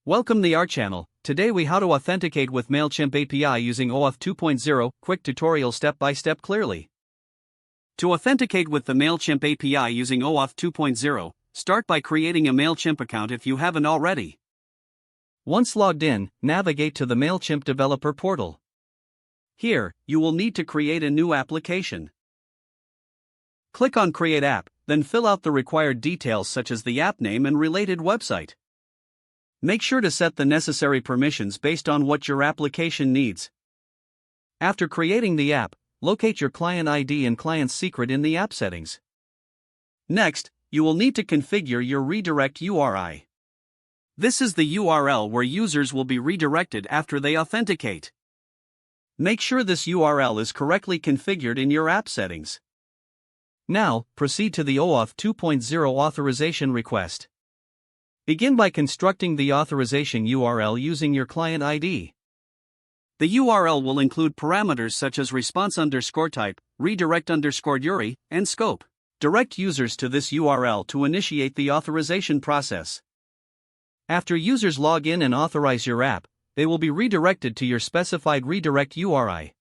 Welcome to our channel. Today we how to authenticate with Mailchimp API using OAuth 2.0, quick tutorial step by step clearly. To authenticate with the Mailchimp API using OAuth 2.0, start by creating a Mailchimp account if you haven't already. Once logged in, navigate to the Mailchimp developer portal. Here, you will need to create a new application. Click on Create App, then fill out the required details such as the app name and related website. Make sure to set the necessary permissions based on what your application needs. After creating the app, locate your client ID and client secret in the app settings. Next, you will need to configure your redirect URI. This is the URL where users will be redirected after they authenticate. Make sure this URL is correctly configured in your app settings. Now, proceed to the OAuth 2.0 authorization request. Begin by constructing the authorization URL using your client ID. The URL will include parameters such as response_type, redirect_URI, and scope. Direct users to this URL to initiate the authorization process. After users log in and authorize your app, they will be redirected to your specified redirect URI.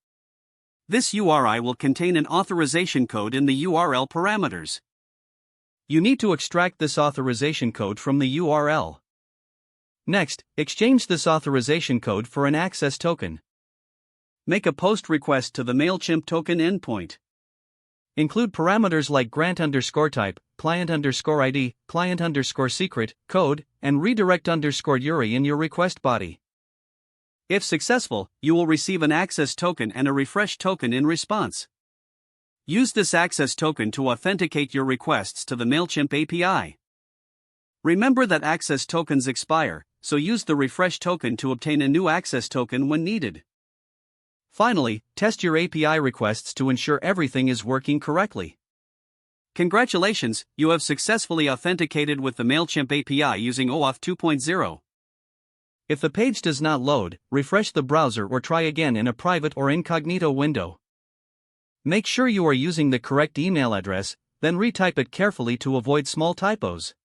This URI will contain an authorization code in the URL parameters. You need to extract this authorization code from the URL. Next, exchange this authorization code for an access token. Make a post request to the Mailchimp token endpoint. Include parameters like grant_type, client_ID, client_secret, code, and redirect_URI in your request body. If successful, you will receive an access token and a refresh token in response. Use this access token to authenticate your requests to the Mailchimp API. Remember that access tokens expire, so use the refresh token to obtain a new access token when needed. Finally, test your API requests to ensure everything is working correctly. Congratulations, you have successfully authenticated with the Mailchimp API using OAuth 2.0. If the page does not load, refresh the browser or try again in a private or incognito window. Make sure you are using the correct email address, then retype it carefully to avoid small typos.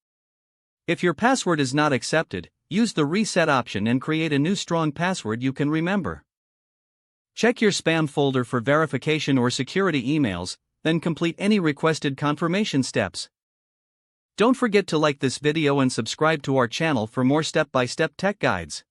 If your password is not accepted, use the reset option and create a new strong password you can remember. Check your spam folder for verification or security emails, then complete any requested confirmation steps. Don't forget to like this video and subscribe to our channel for more step-by-step tech guides.